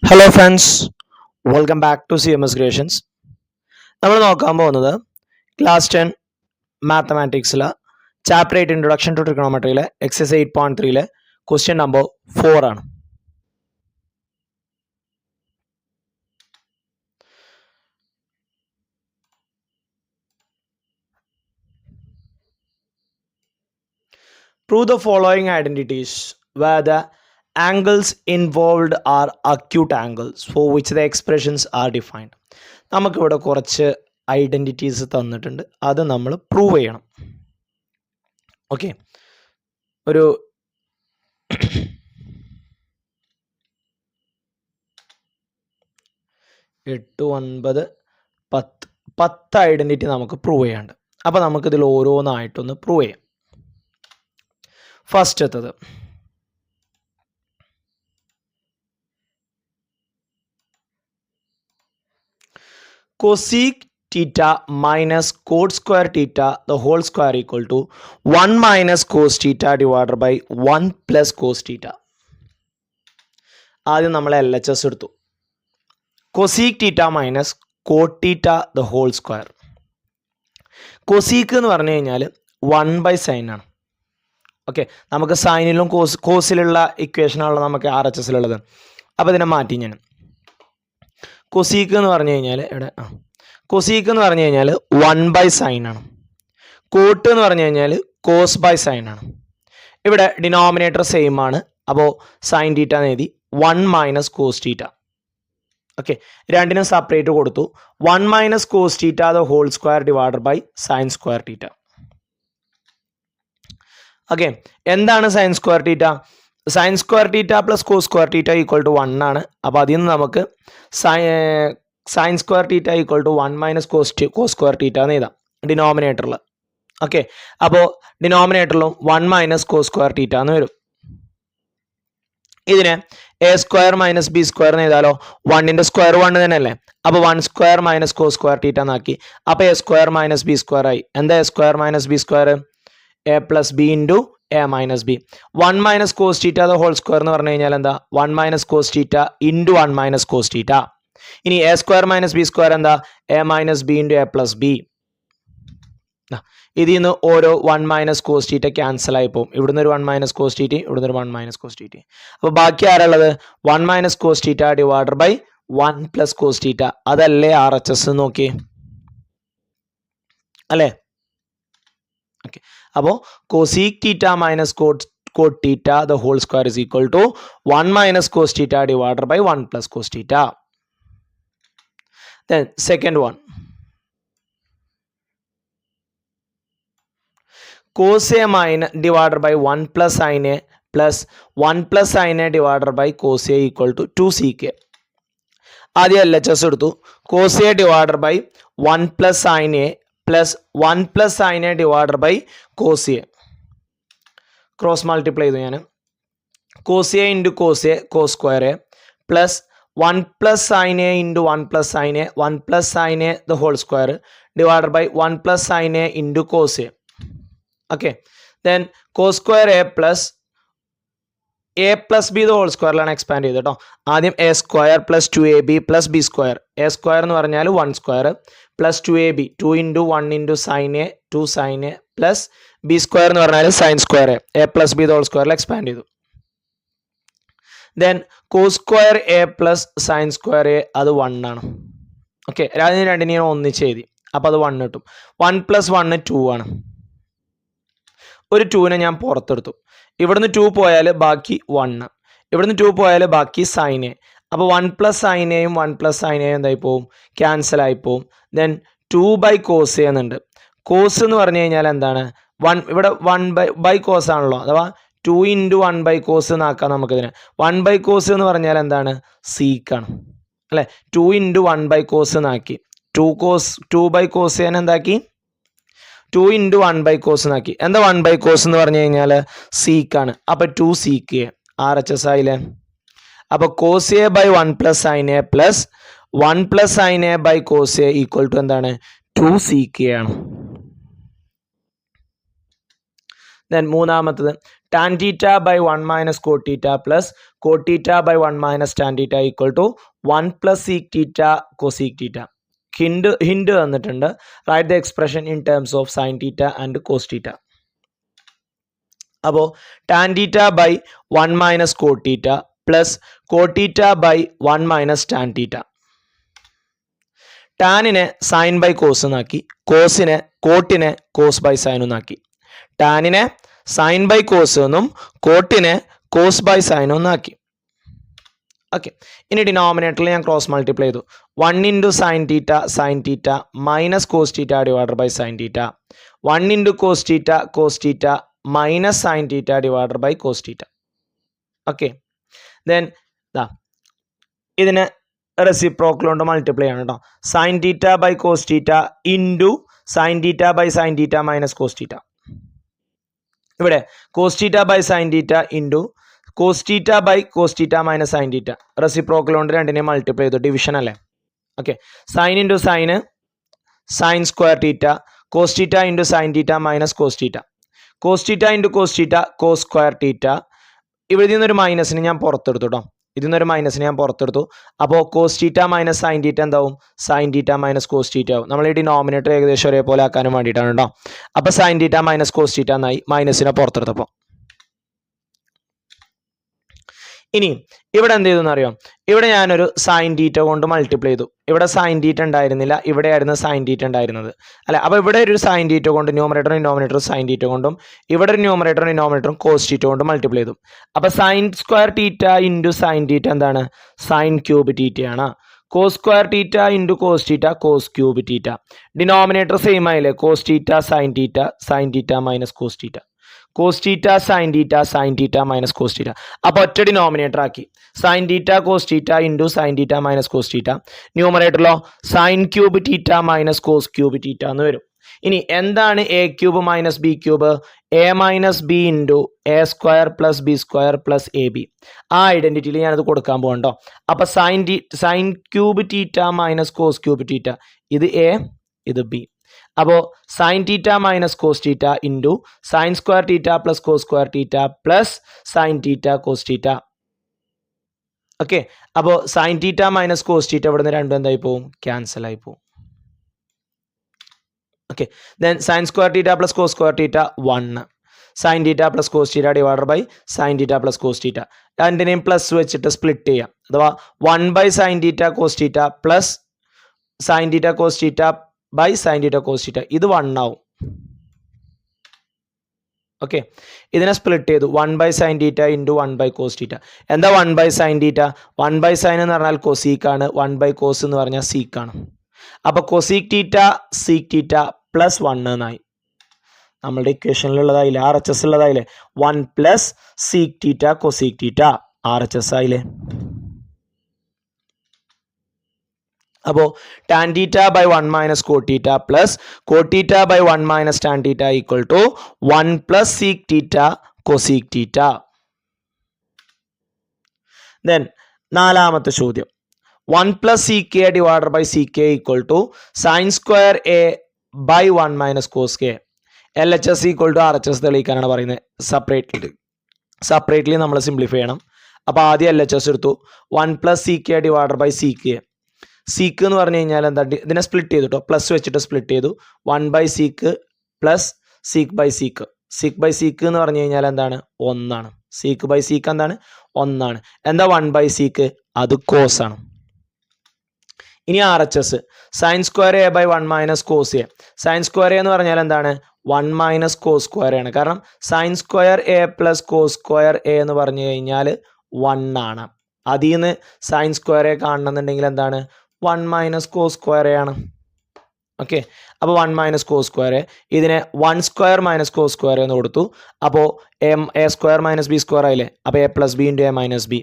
Hello friends, welcome back to CMS creations. നമ്മൾ നോക്കാൻ പോകുന്നത് ക്ലാസ് 10 മാത്തമാറ്റിക്സിലെ ചാപ്റ്റർ 8 ഇൻട്രൊഡക്ഷൻ ടു ട്രിഗണോമെട്രിയിലെ എക്സസൈസ് 8.3 ക്വസ്റ്റ്യൻ നമ്പർ 4 ആണ്. Prove the following identities where the angles involved are acute angles for which the expressions are defined. നമുക്കിവിടെ കുറച്ച് identities തന്നിട്ടുണ്ട്, അത് നമ്മൾ പ്രൂവ് ചെയ്യണം. ഓക്കെ, ഒരു 8, 9, 10 ഐഡൻറ്റിറ്റി നമുക്ക് പ്രൂവ് ചെയ്യാണ്ട്. അപ്പോൾ നമുക്കിതിൽ ഓരോന്നായിട്ടൊന്ന് പ്രൂവ് ചെയ്യാം. ഫസ്റ്റത്തത് cosec theta minus cot square theta the whole square equal to 1 minus cos theta divided by 1 plus cos theta. ആദ്യം നമ്മൾ LHS എടുത്തു. cosec theta minus cot theta the whole square. cosec എന്ന് പറഞ്ഞു കഴിഞ്ഞാൽ 1/sin ആണ്. Okay, നമുക്ക് സൈനിലും കോസിലുള്ള ഇക്വേഷനാണല്ലോ നമുക്ക് RHSലുള്ളത്. അപ്പോൾ ഇതിനെ മാറ്റി ഞാൻ കൊസീക്ക് എന്ന് പറഞ്ഞു കഴിഞ്ഞാൽ ഇവിടെ കൊസീക്ക് എന്ന് പറഞ്ഞു കഴിഞ്ഞാൽ 1/sin ആണ്. കോട്ട് എന്ന് പറഞ്ഞു കഴിഞ്ഞാൽ cos/sin ആണ്. ഇവിടെ ഡിനോമിനേറ്റർ സെയിം ആണ്, അപ്പോൾ സൈൻ തീറ്റ എന്ന് എഴുതി 1 minus cos theta. ഓക്കെ, രണ്ടിനും സെപ്പറേറ്റ് കൊടുത്തു. 1 minus cos theta the whole square divided by sin square theta. Okay, എന്താണ് sine square theta? Sine square theta plus cos square theta equal to 1 ആണ്. അപ്പോൾ അതിൽ നിന്ന് നമുക്ക് sine square theta equal to 1 minus cos square theta എന്ന് എഴുതാം ഡിനോമിനേറ്ററിൽ. Okay, അപ്പോൾ ഡിനോമിനേറ്ററിലും 1 minus കോസ് സ്ക്വയർ തീറ്റ എന്ന് വരും. ഇതിനെ a² minus b² എന്ന് എഴുതാലോ. 1ന്റെ സ്ക്വയർ 1 തന്നെയല്ലേ, അപ്പോൾ 1² minus കോസ് സ്ക്വയർ തീറ്റ എന്നാക്കി. അപ്പോൾ a² minus b² ആയി. എന്താ a² minus b²? a plus b into a minus b. 1 minus cos theta the whole square എന്ന് പറഞ്ഞു കഴിഞ്ഞാൽ എന്താ? 1 minus cos theta into 1 minus cos theta. ഇനി a² minus b² എന്താ? a minus b into a plus b. ഇതിൽ നിന്ന് ഓരോ 1 minus cos theta cancel ആയി പോകും. ഇവിടുന്ന് ഒരു 1 minus cos theta, ഇവിടുന്ന് ഒരു 1 minus cos theta. അപ്പോൾ ബാക്കി ആരുള്ളത്? 1 minus cos theta divided by 1 plus cos theta. അതല്ലേ RHS നോക്കി അല്ലേ? ഓക്കെ, അപ്പോൾ cosec theta minus cot theta the whole square is equal to 1 minus cos theta divided by 1 plus cos theta. Then second one, cos a minus divided by 1 plus sin a plus 1 plus sin a divided by cos a equal to 2 sec a. ആദ്യം LHS എടുത്തു. cos a divided by 1 plus sin a plus 1 plus sin a divided by cos a. Cross multiply ചെയ്തു ഞാൻ. cos a into cos a cos square a plus 1 plus sin a into 1 plus sin a 1 plus sin a the whole square divided by 1 plus sin a into cos a. Okay, then cos square a plus b the whole square expand ചെയ്ത് കേട്ടോ. ആദ്യം a² plus 2ab plus b². a² എന്ന് പറഞ്ഞാൽ 1² plus 2ab 2 into 1 into sin a 2 sin a plus b² എന്ന് പറഞ്ഞാൽ sin square a plus b the whole square expand ചെയ്തു. then cos square a plus sin square a അത് 1 ആണ്. Okay, രണ്ടിനെയും ഒന്നിച്ച് എഴുതി. അപ്പോൾ അത് 1 കിട്ടും. 1 plus 1 2 ആണ്. ഒരു 2നെ ഞാൻ പുറത്തെടുത്തു. ഇവിടുന്ന് 2 പോയാൽ ബാക്കി 1, ഇവിടുന്ന് 2 പോയാൽ ബാക്കി sin a. അപ്പോൾ 1 plus sin a യും 1 plus sin a എന്തായി പോവും? ക്യാൻസൽ ആയി പോവും. ദെൻ 2/cos a എന്നുണ്ട്. കോസ് എന്ന് പറഞ്ഞു കഴിഞ്ഞാൽ എന്താണ്? 1 ഇവിടെ 1/cos ആണല്ലോ, അഥവാ 2 into 1/cos എന്നാക്കാം നമുക്കിതിനെ. 1/cos എന്ന് പറഞ്ഞാൽ എന്താണ്? sec ആണ് അല്ലേ? 2 into 1/cos എന്നാക്കി. 2/cos a എന്താക്കി? 2 into 1/cos എന്നാക്കി. എന്താ 1/cos എന്ന് പറഞ്ഞു കഴിഞ്ഞാൽ sec ആണ്. അപ്പോൾ 2 sec a RHS ആയില്ലേ? അപ്പോൾ cos a by 1 plus sin a plus 1 plus sin a by cos a equal to എന്താണ്? 2 sec a ആണ്. ദെൻ മൂന്നാമത്തത് tan theta by 1 minus cot theta plus cot theta by 1 minus tan theta equal to 1 plus sec theta cosec theta. Hint തന്നിട്ടുണ്ട്. Write the expression in terms of sine theta and cos theta. അപ്പോൾ tan theta by 1 minus cot theta plus cot theta by 1 minus tan theta. ടാനിനെ sine by cos എന്നാക്കി, കോട്ടിനെ cos by sine എന്നാക്കി. ടാനിനെ sine by cos എന്നും കോട്ടിനെ cos by sine എന്നാക്കി. Okay, ഇനി ഡിനോമിനേറ്ററിൽ ഞാൻ ക്രോസ് മൾട്ടിപ്ലൈ ചെയ്തു. 1 into sine theta minus cos theta divided by sine theta, 1 into cos theta minus sine theta divided by cos theta. Okay, then ഇതിനെ reciprocal കൊണ്ട് multiply ആണ് കേട്ടോ. Sine theta by cos theta into sine theta by sine theta minus cos theta. ഇവിടെ cos theta by sine theta into cos theta by cos theta minus sine theta. Reciprocal കൊണ്ട് രണ്ടിനെ multiply ചെയ്തു, division അല്ലേ. Okay, sine into sign sine square theta, cos theta into sine theta minus cos theta, cos theta into cos theta cos square theta. ഇവിടെ നിന്നൊരു മൈനസിന് ഞാൻ പുറത്തെടുത്തു കേട്ടോ, അപ്പോൾ cos theta minus sine theta എന്താവും? Sine theta minus cos theta ആവും. നമ്മൾ ഈ ഡിനോമിനേറ്റർ ഏകദേശം ഒരേപോലെ ആക്കാനും വേണ്ടിയിട്ടാണ് കേട്ടോ. അപ്പോൾ sine theta minus cos theta എന്നായി, മൈനസിനെ പുറത്തെടുത്തപ്പോൾ. ഇനി ഇവിടെ എന്ത് ചെയ്തു എന്നറിയാം? ഇവിടെ ഞാനൊരു സൈൻ തീറ്റ കൊണ്ട് മൾട്ടിപ്ലൈ ചെയ്തു. ഇവിടെ സൈൻ തീറ്റ ഉണ്ടായിരുന്നില്ല, ഇവിടെയായിരുന്നു സൈൻ തീറ്റ ഉണ്ടായിരുന്നത് അല്ലെ. അപ്പോൾ ഇവിടെ ഒരു സൈൻ തീറ്റ കൊണ്ട് ന്യൂമറേറ്ററും സൈൻ തീറ്റ കൊണ്ടും, ഇവിടെ ഒരു ന്യൂമറേറ്ററും കോസ് തീറ്റ കൊണ്ട് മൾട്ടിപ്ലൈ ചെയ്തു. അപ്പോൾ sine square theta into sine theta എന്താണ്? സൈൻ ക്യൂബ് തീറ്റയാണ്. Cos square theta into cos theta cos cube theta. Denominator same ആയില്ലേ? Cos theta sine theta minus cos theta, cos theta sine theta minus cos theta. അപ്പോൾ ഒറ്റ denominator ആക്കി. Sine theta cos theta into sine theta minus cos theta. ന്യൂമറേറ്ററിലോ sine cube theta minus cos cube theta എന്ന് വരും. ഇനി എന്താണ് a cube minus B cube? A minus b into a square plus B square plus a b. ആ ഐഡന്റിറ്റിയിൽ ഞാനത് കൊടുക്കാൻ പോകണ്ടോ. അപ്പോൾ sine cube theta minus cos cube theta, ഇത് എ ഇത് ബി. അപ്പോൾ sine theta minus cos theta into sine square theta plus cos square theta plus sine theta cos theta. Okay, അപ്പോൾ sine theta minus cos theta ഇവിടുന്ന് രണ്ടും എന്തായി പോവും? Cancel ആയി പോവും. Okay, then sine square theta plus cos square theta 1, sine theta plus cos theta divided by sine theta plus cos theta. രണ്ടിനെയും plus വെച്ചിട്ട് split ചെയ്യാം. അഥവാ 1 by sine theta cos theta plus sine theta cos theta by sine theta cos theta, ഇത് 1 ആവും. Okay, ഇതിനെ split ചെയ്തു. 1 by sine theta into 1 by cos theta. എന്താ 1 by sine theta? 1 by sine എന്ന് പറഞ്ഞാൽ കൊസീക്ക് ആണ്, 1 ബൈ കോസ് എന്ന് പറഞ്ഞാൽ സീക്ക് ആണ്. അപ്പോൾ cosec theta sec theta plus 1 എന്നായി. നമ്മളുടെ ഇക്വേഷനിലുള്ളതായില്ലേ, RHS ഉള്ളതായില്ലേ? 1 plus sec theta cosec theta RHS ആയില്ലേ. അപ്പോൾ tan theta by 1 minus cot theta plus cot theta by 1 minus tan theta equal to 1 plus sec theta cosec theta. Then നാലാമത്തെ ചോദ്യം, 1 plus C K divided by C k equal to sine square A by 1 minus cos k. LHS equal to RHS തെളിയിക്കാനാണ് പറയുന്നത്. Separately നമ്മൾ simplify ചെയ്യണം. അപ്പോൾ ആദ്യം LHS എടുത്തു. 1 plus C K divided by C K. Sec എന്ന് പറഞ്ഞു കഴിഞ്ഞാൽ എന്താ? ഇതിനെ സ്പ്ലിറ്റ് ചെയ്തു കേട്ടോ, പ്ലസ് വെച്ചിട്ട് സ്പ്ലിറ്റ് ചെയ്തു. 1 by sec plus sec by sec. Sec by sec എന്ന് പറഞ്ഞു കഴിഞ്ഞാൽ എന്താണ്? 1 ആണ്. സീക്ക് ബൈ സീക്ക് എന്താണ്? 1 ആണ്. എന്താ 1 ബൈ സീക്ക്? അത് കോസ് ആണ്. ഇനി RHS sine square A by 1 minus cos A. Sine square എന്ന് പറഞ്ഞാൽ എന്താണ്? 1 മൈനസ് കോസ് സ്ക്വയർ ആണ്. കാരണം sine square A plus cos square A എന്ന് പറഞ്ഞു കഴിഞ്ഞാൽ 1 ആണ്. അതിൽ നിന്ന് സൈൻ സ്ക്വയർ എ കാണണമെന്നുണ്ടെങ്കിൽ എന്താണ്? 1 മൈനസ് കോസ് സ്ക്വയർ എ ആണ്. ഓക്കെ, അപ്പോൾ 1 മൈനസ് കോസ് സ്ക്വയർ എ, ഇതിനെ 1 സ്ക്വയർ മൈനസ് കോസ് സ്ക്വയർ എന്ന് കൊടുത്തു. അപ്പോൾ A square minus B square ആയില്ലേ. അപ്പോൾ A plus B into A minus B.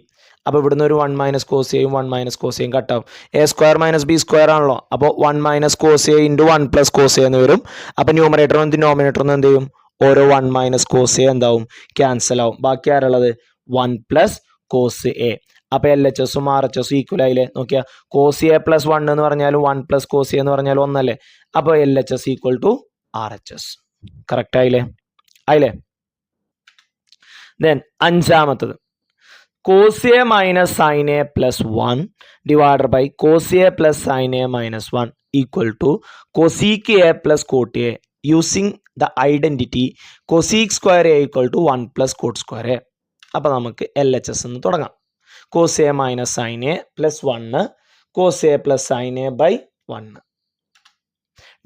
അപ്പോൾ ഇവിടുന്ന് ഒരു 1 മൈനസ് കോസ് എയും 1 മൈനസ് കോസ് എയും കട്ടാവും. A square minus B square ആണല്ലോ. അപ്പോൾ 1 minus cos A into 1 plus cos a എന്ന് വരും. അപ്പോൾ ന്യൂമറേറ്ററും ഡിനോമിനേറ്ററും എന്ത് ചെയ്യും? ഓരോ 1 മൈനസ് കോസ് എ എന്താവും? ക്യാൻസൽ ആവും. ബാക്കി ആരുള്ളത്? 1 പ്ലസ് കോസ് എ. അപ്പോൾ LHSും RHSും ഈക്വൽ ആയില്ലേ? നോക്കിയാൽ കോസ് എ പ്ലസ് 1 എന്ന് പറഞ്ഞാലും 1 പ്ലസ് കോസ് എ എന്ന് പറഞ്ഞാലും 1 അല്ലേ. അപ്പോൾ LHS equal to RHS. Correct ആയില്ലേ? ദെൻ അഞ്ചാമത്തത് cos A minus sine A plus 1 divided by cos A plus sine A minus 1 equal to cosec A plus cot A using the identity cosec square A equal to 1 plus cot square A. അപ്പോൾ നമുക്ക് LHS എന്ന് തുടങ്ങാം. Cos A minus sine A plus 1 cos A plus sine A by 1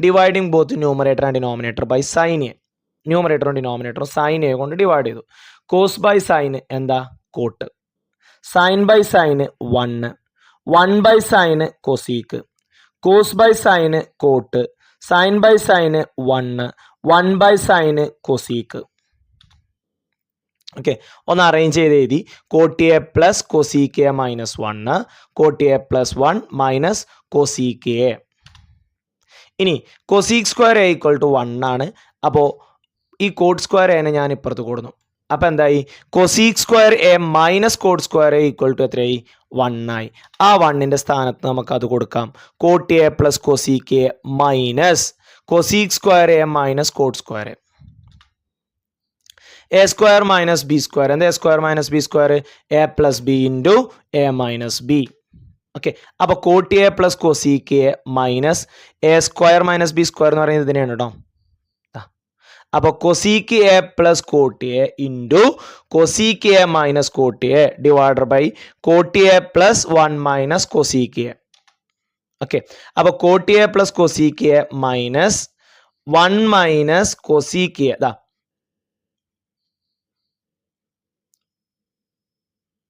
dividing both numerator and denominator by sine A. ന്യൂമറേറ്ററും ഡിനോമിനേറ്ററും sine A കൊണ്ട് divide ചെയ്തു. Cos by sine എന്താ cot, sine by sine 1 1 by sine cosec, cos by sine cot, sine by sine 1 1 by sine cosec. Okay, ഒന്ന് arrange ചെയ്ത് എഴുതി. Cot A plus cosec A minus 1 cot A plus 1 minus cosec A. ഇനി cosec square A equal to 1 ആണ്. അപ്പോൾ ഈ coat square എനെ ഞാൻ ഇപ്പുറത്ത് കൊടുന്നു. അപ്പോൾ എന്തായി, cosec square A minus cot square A equal to എത്രയായി, 1 ആയി. ആ 1ൻ്റെ സ്ഥാനത്ത് നമുക്ക് അത് കൊടുക്കാം. Cot A plus cosec A minus cosec square A minus cot square A square minus B square. എന്താ A square minus B square, A plus B into A minus B. Okay, അപ്പോൾ cot A plus cosec A minus A square minus B square എന്ന് പറയുന്നത് ഇതിനെയാണ് കേട്ടോ. അപ്പോൾ cosec A plus cot A into cosec A minus cot A divided by cot A plus 1 minus cosec A. Okay, അപ്പോൾ cot A plus cosec A minus 1 minus cosec A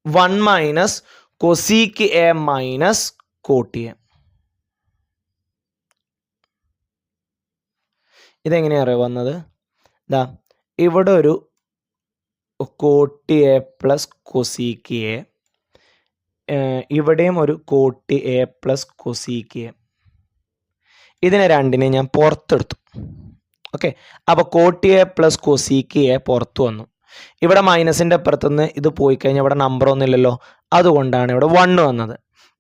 1 minus cosec A minus cot A. ഇതെങ്ങനെയാണ് അറിയാം വന്നത്, ഇവിടെ ഒരു cot A plus cosec A, ഇവിടെയും ഒരു cot A plus cosec A. ഇതിനെ രണ്ടിനെ ഞാൻ പുറത്തെടുത്തു. ഓക്കെ, അപ്പോൾ cot A plus cosec A പുറത്തു വന്നു. ഇവിടെ മൈനസിൻ്റെ അപ്പുറത്തുനിന്ന് ഇത് പോയി കഴിഞ്ഞാൽ ഇവിടെ നമ്പർ ഒന്നുമില്ലല്ലോ, അതുകൊണ്ടാണ് ഇവിടെ 1 വന്നത്.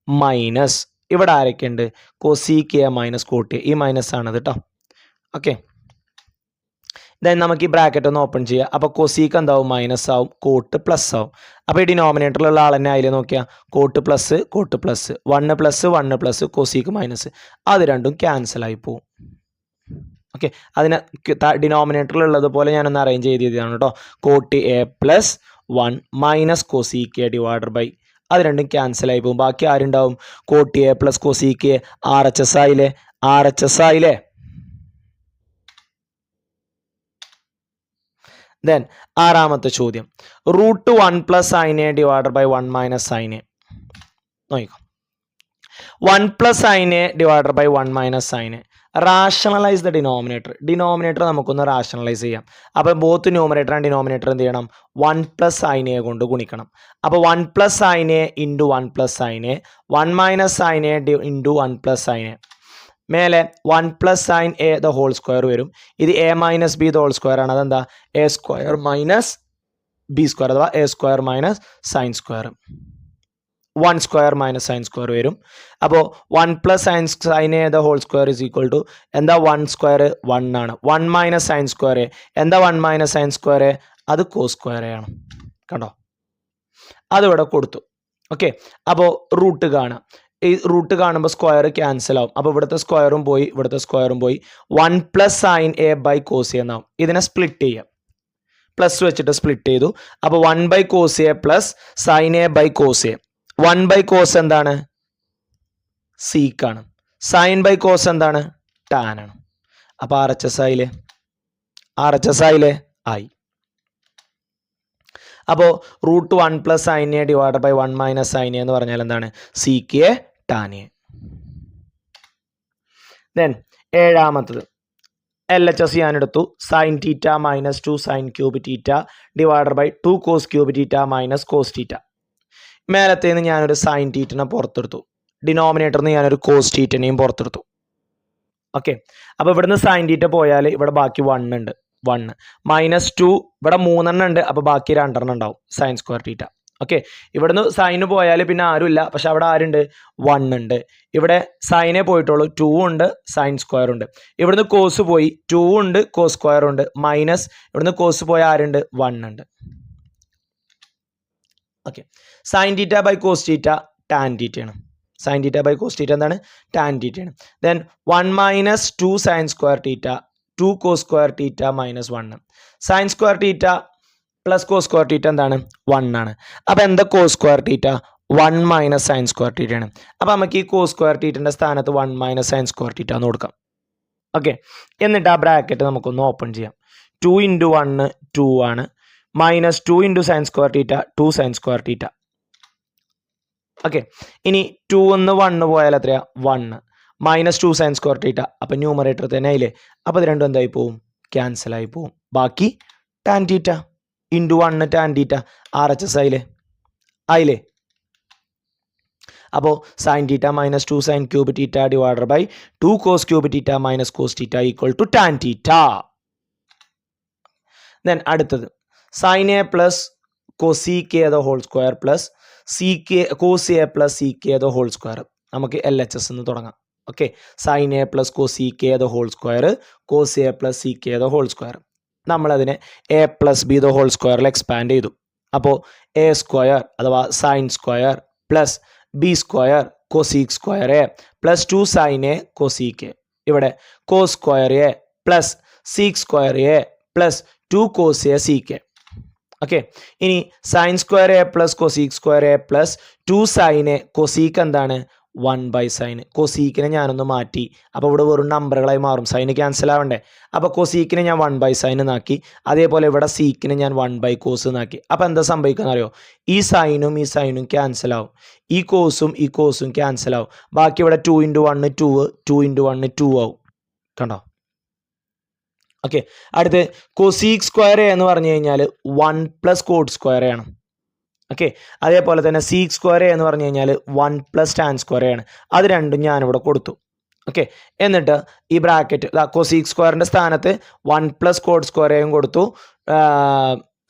മൈനസ് ഇവിടെ ആരൊക്കെയുണ്ട്, cosec A minus cot A, ഈ മൈനസ് ആണത് കേട്ടോ. ഓക്കെ, ദെൻ നമുക്ക് ഈ ബ്രാക്കറ്റ് ഒന്ന് ഓപ്പൺ ചെയ്യാം. അപ്പോൾ കൊസീക്ക് എന്താവും, മൈനസ് ആവും, കോട്ട് പ്ലസ് ആവും. അപ്പോൾ ഈ ഡിനോമിനേറ്ററിലുള്ള ആൾ തന്നെ അതിൽ നോക്കിയാൽ cot plus 1 plus 1 plus cosec minus, അത് രണ്ടും ക്യാൻസൽ ആയി പോവും. ഓക്കെ, അതിന് ഡിനോമിനേറ്ററിലുള്ളത് പോലെ ഞാനൊന്ന് അറേഞ്ച് ചെയ്തതാണ് കേട്ടോ. Cot A plus 1 minus cosec A divided by, അത് രണ്ടും ക്യാൻസൽ ആയി പോകും. ബാക്കി ആരുണ്ടാവും, cot A plus cosec A. RHS ആയില്ലേ. ദെൻ ആറാമത്തെ ചോദ്യം, root 1 plus sine A divided by 1 minus sine A. നോക്കാം, 1 plus sine A divided by 1 minus sine A. Rationalise the denominator നമുക്കൊന്ന് റാഷണലൈസ് ചെയ്യാം. അപ്പോൾ ബോത്ത് ന്യൂമറേറ്റർ ആൻഡ് ഡിനോമിനേറ്റർ എന്ത് ചെയ്യണം, 1 plus sine A കൊണ്ട് ഗുണിക്കണം. അപ്പോൾ 1 plus sine A into 1 plus sine A, 1 minus sine A into 1 plus sine A. മേലെ 1 plus sine A the whole square വരും. ഇത് A minus B the whole square ആണ്. അതെന്താ, A square minus B square അഥവാ A square minus sine square. 1 square minus sine square വരും. അപ്പോൾ 1 plus sine A the whole square is equal to എന്താ, 1 square 1 ആണ്. 1 minus sine square എന്താ, 1 minus sine square അത് cos square ആണ്. കണ്ടോ, അതിവിടെ കൊടുത്തു. ഓക്കെ, അപ്പോൾ റൂട്ട് കാണാം. ഈ റൂട്ട് കാണുമ്പോൾ സ്ക്വയർ ക്യാൻസൽ ആവും. അപ്പോൾ ഇവിടുത്തെ സ്ക്വയറും പോയി, ഇവിടുത്തെ സ്ക്വയറും പോയി. 1 plus sine A by cos A എന്നാവും. ഇതിനെ സ്പ്ലിറ്റ് ചെയ്യാം, പ്ലസ് വെച്ചിട്ട് സ്പ്ലിറ്റ് ചെയ്തു. അപ്പോൾ 1 by cos A plus sine A by cos A. 1 by cos എന്താണ്, സീക്കാണ്. സൈൻ ബൈ കോസ് എന്താണ്, ടാൻ ആണ്. അപ്പോൾ RHS ആയില്ലേ, ആയി. അപ്പോൾ root 1 plus sine A divide by 1 minus sine A എന്ന് പറഞ്ഞാൽ എന്താണ്, sec A tan A. Then ഏഴാമത്തത് LHS ഞാനെടുത്തു. Sine theta minus 2 sine cube theta divide by 2 cos cube theta minus cos theta. മേലത്തേന്ന് ഞാനൊരു സൈൻ തീറ്റനെ പുറത്തെടുത്തു. ഡിനോമിനേറ്ററിൽ നിന്ന് ഞാനൊരു കോസ് തീറ്റനെയും പുറത്തെടുത്തു. ഓക്കെ, അപ്പോൾ ഇവിടുന്ന് സൈൻ തീറ്റ പോയാൽ ഇവിടെ ബാക്കി 1 ഉണ്ട്. 1 മൈനസ് 2 ഇവിടെ 3 ഉണ്ട്. അപ്പോൾ ബാക്കി 2 ഉണ്ടാവും, സൈൻ സ്ക്വയർ തീറ്റ. ഓക്കെ, ഇവിടുന്ന് സൈന് പോയാൽ പിന്നെ ആരുമില്ല, പക്ഷെ അവിടെ ആരുണ്ട്, 1 ഉണ്ട്. ഇവിടെ സൈനേ പോയിട്ടുള്ളൂ, 2 ഉണ്ട്, സൈൻ സ്ക്വയർ ഉണ്ട്. ഇവിടുന്ന് കോസ് പോയി, 2 ഉണ്ട്, കോസ് സ്ക്വയർ ഉണ്ട്. മൈനസ് ഇവിടുന്ന് കോസ് പോയ ആരുണ്ട്, 1 ഉണ്ട്. Okay, sine theta by cos theta tan തീറ്റയാണ്. Sine theta by cos theta എന്താണ്? ടാൻ തീറ്റയാണ്. Then 1 minus 2 sine square theta 2 cos square theta minus 1. Sine square theta plus cos square theta എന്താണ്? 1 ആണ്. അപ്പോൾ എന്താ cos square theta? 1 minus sine square തീറ്റയാണ്. അപ്പോൾ നമുക്ക് ഈ കോസ് സ്ക്വയർ തീറ്റൻ്റെ സ്ഥാനത്ത് 1 മൈനസ് സൈൻ സ്ക്വയർ തീറ്റ എന്ന് കൊടുക്കാം. ഓക്കെ, എന്നിട്ട് ആ ബ്രാക്കറ്റ് നമുക്കൊന്ന് ഓപ്പൺ ചെയ്യാം. 2 ഇൻറ്റു 1 2 ആണ്, minus 2 into sine square theta 2 sine square തീറ്റ. ഓക്കെ, ഇനി 2 ഒന്ന് 1 പോയാൽ എത്രയാ? 1 മൈനസ് 2 സൈൻ സ്ക്വയർ തീറ്റ. അപ്പം ന്യൂമറേറ്റർ തന്നെ ആയില്ലേ? അപ്പോൾ ഇത് രണ്ടും എന്തായി പോവും? ക്യാൻസലായി പോവും. ബാക്കി tan theta into 1 tan theta RHS ആയില്ലേ? അപ്പോൾ sine theta minus 2 sine cube theta divided by 2 cos cube theta minus cos theta equal to tan theta. Then അടുത്തത് sine A plus cosec A the whole square plus cos A plus sec A the whole square. നമുക്ക് LHS എന്ന് തുടങ്ങാം. Okay, sine A plus cosec A the whole square cos A plus sec A the whole square. നമ്മളതിനെ A plus B the whole സ്ക്വയറിൽ expand ചെയ്തു. അപ്പോൾ A square അഥവാ sine square plus B square cosec square A plus 2 sine A cosec A. ഇവിടെ cos square A plus sec square A plus 2 cos A sec A. Okay, ഇനി sine square A plus cosec square A plus 2 sine A cosec എന്താണ്? 1 by sign. കൊസീക്കിനെ ഞാനൊന്ന് മാറ്റി, അപ്പോൾ ഇവിടെ വെറും നമ്പറുകളായി മാറും. Sign cancel ആവണ്ടേ? അപ്പോൾ കൊസീക്കിനെ ഞാൻ 1 ബൈ സൈൻ എന്നാക്കി. അതേപോലെ ഇവിടെ സീക്കിനെ ഞാൻ 1 ബൈ കോസ് എന്നാക്കി. അപ്പോൾ എന്താ സംഭവിക്കുക അറിയോ? ഈ സൈനും ക്യാൻസൽ ആവും, ഈ കോസും ക്യാൻസൽ ആവും. ബാക്കി ഇവിടെ 2 ഇൻറ്റു 1 2 2 ഇൻറ്റു 1 2 ആവും. കണ്ടോ? ഓക്കെ, അടുത്ത് കൊസീക് സ്ക്വയർ എന്ന് പറഞ്ഞു കഴിഞ്ഞാൽ 1 പ്ലസ് കോഡ് സ്ക്വയർ ആണ്. ഓക്കെ, അതേപോലെ തന്നെ സീക്ക് സ്ക്വയർ എന്ന് പറഞ്ഞു കഴിഞ്ഞാൽ 1 പ്ലസ് ടാൻ സ്ക്വയർ ആണ്. അത് രണ്ടും ഞാനിവിടെ കൊടുത്തു. ഓക്കെ, എന്നിട്ട് ഈ ബ്രാക്കറ്റ് കൊസീക് സ്ക്വയറിൻ്റെ സ്ഥാനത്ത് 1 പ്ലസ് കോഡ് സ്ക്വയറേയും കൊടുത്തു,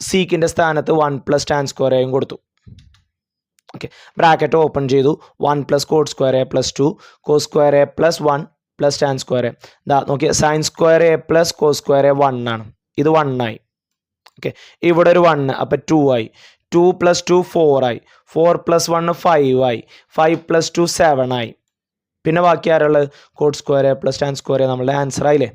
സീക്കിൻ്റെ സ്ഥാനത്ത് 1 പ്ലസ് ടാൻ സ്ക്വയറേയും കൊടുത്തു. ഓക്കെ, ബ്രാക്കറ്റ് ഓപ്പൺ ചെയ്തു. 1 plus cot square A plus 2 cos square A plus 1 plus tan square A. നോക്കിയാൽ sine square A plus cos square A 1 ആണ്. ഇത് 1 ആയി. ഓക്കെ, ഇവിടെ ഒരു 1, അപ്പോൾ 2 ആയി. 2 പ്ലസ് 2 4 ആയി. 4 പ്ലസ് 1 5 ആയി. 5 പ്ലസ് 2 7 ആയി. പിന്നെ ബാക്കി ആരുള്ളത്? Cot square A plus tan square A. നമ്മളുടെ ആൻസർ ആയില്ലേ?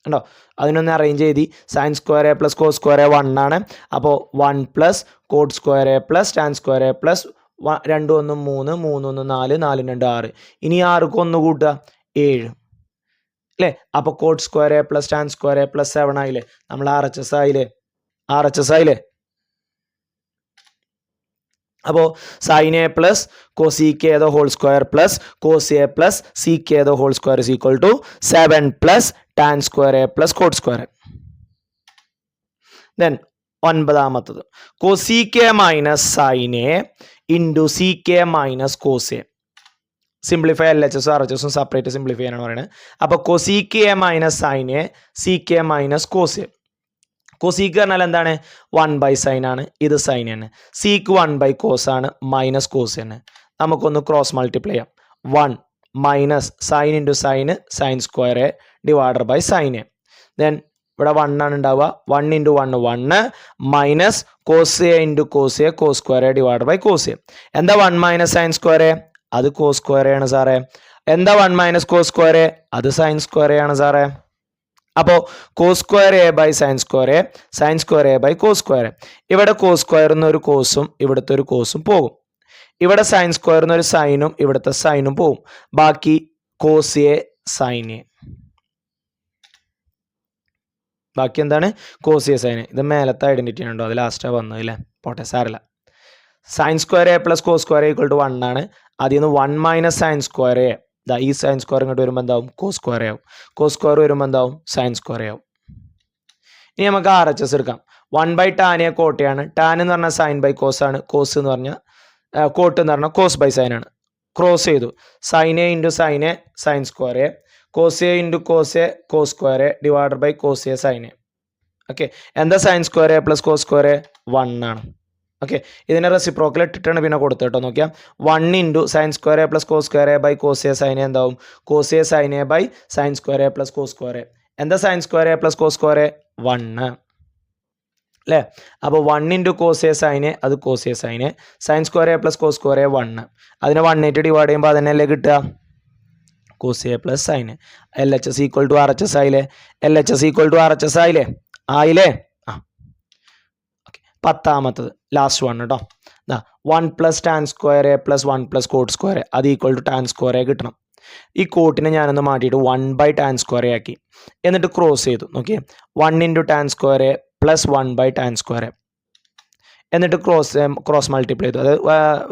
ഉണ്ടോ? അതിനൊന്ന് അറേഞ്ച് ചെയ്തി. Sine square A plus cos square A 1 ആണ്. അപ്പോൾ 1 plus cot square A plus tan square A plus 2 1 3 3 1 4 4 2 6. ഇനി 6ക്ക് 1 കൂട്ടുക 7 അല്ലേ? അപ്പോൾ cot square A plus tan square A plus 7 ആയില്ലേ? നമ്മൾ RHS ആയില്ലേ? അപ്പോൾ sine A plus cosec A the whole square plus cos A plus sec A the whole square is equal to 7 plus tan square A plus cot square. Then 9ാമത്തത് cosec A minus sine A into sec A minus cos A. Simplify LHS RHS separate simplify ചെയ്യാനാണ് പറയുന്നത്. അപ്പോൾ cosec A minus sine A sec A minus cos A. Cosec പറഞ്ഞാൽ എന്താണ്? 1 by sine ആണ്. ഇത് sine ആണ്. Sec 1 by cos ആണ്, minus cos ആണ്. നമുക്കൊന്ന് ക്രോസ് മൾട്ടിപ്ലൈ ചെയ്യാം. 1 minus sine into sign sine square A divided by sine A. Then ഇവിടെ 1 ആണ് ഉണ്ടാവുക. 1 into 1 1 minus cos A into cos A cos square A divide by cos A. എന്താ 1 minus sine square A? അത് cos square ആണ് സാറേ. എന്താ 1 minus cos square A? അത് sine square ആണ് സാറേ. അപ്പോൾ cos square A by sine square A sine square A by cos square A. ഇവിടെ കോസ് സ്ക്വയറിന്ന് ഒരു കോസും ഇവിടുത്തെ ഒരു കോസും പോകും. ഇവിടെ സൈൻ സ്ക്വയറിന്ന് ഒരു സൈനും ഇവിടുത്തെ സൈനും പോകും. ബാക്കി കോസ് എ സൈൻ എ. ബാക്കി എന്താണ്? Cos A sine A. ഇത് മേലത്തെ ഐഡന്റിറ്റി ഉണ്ടോ? അത് ലാസ്റ്റാണ് വന്നത് അല്ലേ? പോട്ടെ, സാരല്ല. Sine square A plus cos square A equal to 1 ആണ്. അതിൽ നിന്ന് 1 മൈനസ് സൈൻ സ്ക്വയർ എ. ഈ സൈൻ സ്ക്വയർ ഇങ്ങോട്ട് വരുമ്പോൾ എന്താവും? കോസ് സ്ക്വയർ ആവും. കോസ് സ്ക്വയർ വരുമ്പോൾ എന്താവും? സൈൻ സ്ക്വയർ ആവും. ഇനി നമുക്ക് RHS എടുക്കാം. 1 ബൈ ടാൻ എ കോട്ടയാണ്. ടാൻ എന്ന് പറഞ്ഞാൽ സൈൻ ബൈ കോസ് ആണ്. കോസ് എന്ന് പറഞ്ഞാൽ കോട്ട് എന്ന് പറഞ്ഞാൽ കോസ് ബൈ സൈൻ ആണ്. ക്രോസ് ചെയ്തു. Sine A into sine A sine square A cos A into cos A cos square A divided by cos A sine A. Okay, എന്താ sine square A plus cos square A? 1 ആണ്. Okay, ഇതിനെ reciprocal ഇട്ടിട്ടാണ് പിന്നെ കൊടുത്തിട്ടോ. നോക്കിയാൽ 1 into sine square A plus cos square A by cos A sine A എന്താവും? Cos A sine A by sine square A plus cos square A. എന്താ sine square A plus cos square A? 1. അല്ലേ? അപ്പോൾ 1 into cos A sine അത് cos A sine sine square A plus cos square A 1 അതിനെ 1 ആയിട്ട് divide ചെയ്യുമ്പോൾ അതന്നെയല്ലേ കിട്ടുക cos A plus sine L H S equal to R H S ആയില്ലേ LHS equal to R H S ആയില്ലേ ആ okay 10ാമത്തത് ലാസ്റ്റ് 1 കേട്ടോ 1 plus tan square A plus 1 plus cot square അത് equal to tan square A കിട്ടണം. ഈ കോട്ടിനെ ഞാനൊന്ന് മാറ്റിയിട്ട് 1/ടാൻ സ്ക്വയർ എ ആക്കി എന്നിട്ട് ക്രോസ് ചെയ്തു നോക്കിയേ 1 into tan square A plus 1/ടാൻ സ്ക്വയർ എ എന്നിട്ട് ക്രോസ് മൾട്ടിപ്ലൈ ചെയ്തു അത്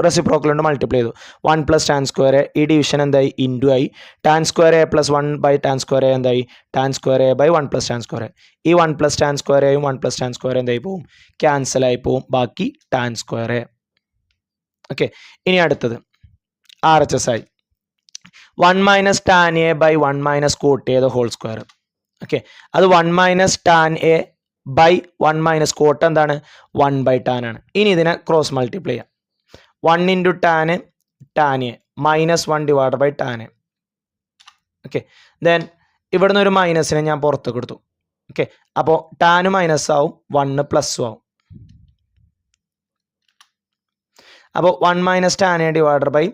റെസിപ്രോക്കൽ കൊണ്ട് മൾട്ടിപ്ലൈ ചെയ്തു 1 പ്ലസ് ടാൻ സ്ക്വയർ എ ഈ ഡിവിഷൻ എന്തായി ഇൻറ്റു ആയി ടാൻ സ്ക്വയർ എ പ്ലസ് 1/ടാൻ സ്ക്വയർ എ എന്തായി tan square A by 1 plus tan square A ഈ 1 പ്ലസ് ടാൻ സ്ക്വയർ എയും 1 പ്ലസ് ടാൻ സ്ക്വയർ എന്തായി പോവും ക്യാൻസലായി പോവും ബാക്കി ടാൻ സ്ക്വയർ എ. ഓക്കെ ഇനി അടുത്തത് ആർ എച്ച് എസ് ആയി 1 minus tan A by 1 minus cot A the whole square. Okay അത് 1 minus tan A by 1 minus cot എന്താണ് 1/ടാൻ ആണ്. ഇനി ഇതിനെ ക്രോസ് മൾട്ടിപ്ലൈ ചെയ്യാം 1 into tan A minus 1 divide by tan A. Okay then ഇവിടുന്ന് ഒരു മൈനസിനെ ഞാൻ പുറത്തേക്ക് എടുത്തു. ഓക്കെ അപ്പോൾ ടാന് മൈനസ് ആവും 1 പ്ലസ്സും ആവും. അപ്പോൾ 1 minus tan A divide by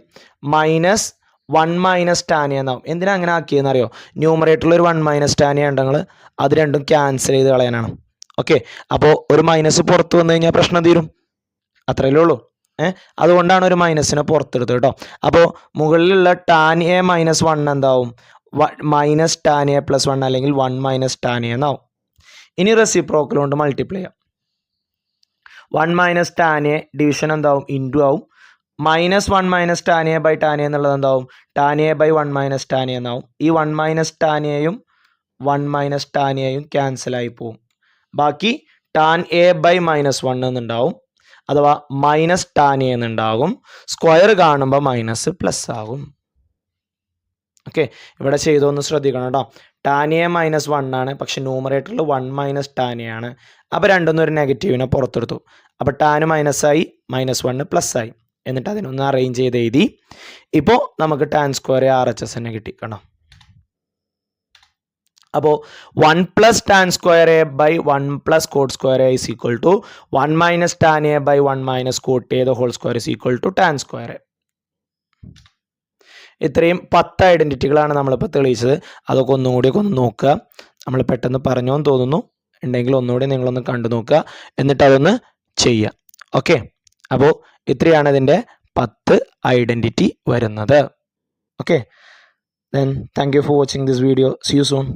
minus 1 minus tan A എന്നാവും. എന്തിനാ അങ്ങനെ ആക്കിയെന്ന് അറിയോ ന്യൂമറേറ്ററിൽ ഒരു 1 മൈനസ് ടാൻ എ ഉണ്ടെങ്കിൽ അത് രണ്ടും ക്യാൻസൽ ചെയ്ത് കളയാനാണ്. ഓക്കെ അപ്പോൾ ഒരു മൈനസ് പുറത്ത് വന്നു കഴിഞ്ഞാൽ പ്രശ്നം തീരും അത്രയല്ലേ ഉള്ളൂ. അതുകൊണ്ടാണ് ഒരു മൈനസിനെ പുറത്തെടുത്തത് കേട്ടോ. അപ്പോൾ മുകളിലുള്ള ടാൻ എ മൈനസ് 1 എന്താവും മൈനസ് ടാൻ എ പ്ലസ് 1 അല്ലെങ്കിൽ 1 മൈനസ് ടാൻ എ എന്നാവും. ഇനി റെസിപ്രോക്കൽ കൊണ്ട് മൾട്ടിപ്ലൈ ചെയ്യാം 1 മൈനസ് ടാൻ എ ഡിവിഷൻ എന്താവും ഇൻറ്റു ആവും minus 1 minus tan A by tan A എന്നുള്ളത് എന്താവും tan A by 1 minus tan A എന്നാവും. ഈ 1 മൈനസ് ടാൻ എയും 1 മൈനസ് ടാൻ എയും ക്യാൻസലായി പോവും ബാക്കി ടാൻ എ ബൈ മൈനസ് 1 എന്നുണ്ടാവും അഥവാ മൈനസ് ടാൻ എ എന്നുണ്ടാകും സ്ക്വയർ കാണുമ്പോൾ മൈനസ് പ്ലസ് ആകും. ഓക്കെ ഇവിടെ ചെയ്തൊന്ന് ശ്രദ്ധിക്കണം കേട്ടോ ടാൻ എ മൈനസ് 1 ആണ് പക്ഷെ ന്യൂമറേറ്ററിൽ 1 മൈനസ് ടാൻ എ ആണ്. അപ്പോൾ രണ്ടൊന്നും ഒരു നെഗറ്റീവിനെ പുറത്തെടുത്തു അപ്പോൾ ടാന് മൈനസായി മൈനസ് 1 പ്ലസ് ആയി എന്നിട്ട് അതിനൊന്ന് അറേഞ്ച് ചെയ്ത് എഴുതി. ഇപ്പോൾ നമുക്ക് tan square R H S തന്നെ കിട്ടി കേട്ടോ. അപ്പോൾ 1 plus tan square A by 1 plus cot square A is equal to 1 minus tan A by 1 minus cot A the whole square is equal to tan square A. ഇത്രയും 10 ഐഡൻറ്റിറ്റികളാണ് നമ്മളിപ്പോൾ തെളിയിച്ചത്. അതൊക്കെ ഒന്നുകൂടി ഒന്ന് നോക്കുക. നമ്മൾ പെട്ടെന്ന് പറഞ്ഞോന്ന് തോന്നുന്നു ഉണ്ടെങ്കിൽ ഒന്നുകൂടി നിങ്ങളൊന്ന് കണ്ടു നോക്കുക എന്നിട്ട് അതൊന്ന് ചെയ്യുക. ഓക്കെ അപ്പോൾ ഇത്രയാണ് ഇതിൻ്റെ 10 ഐഡൻറ്റിറ്റി വരുന്നത്. Okay then thank you for watching this video. See you soon.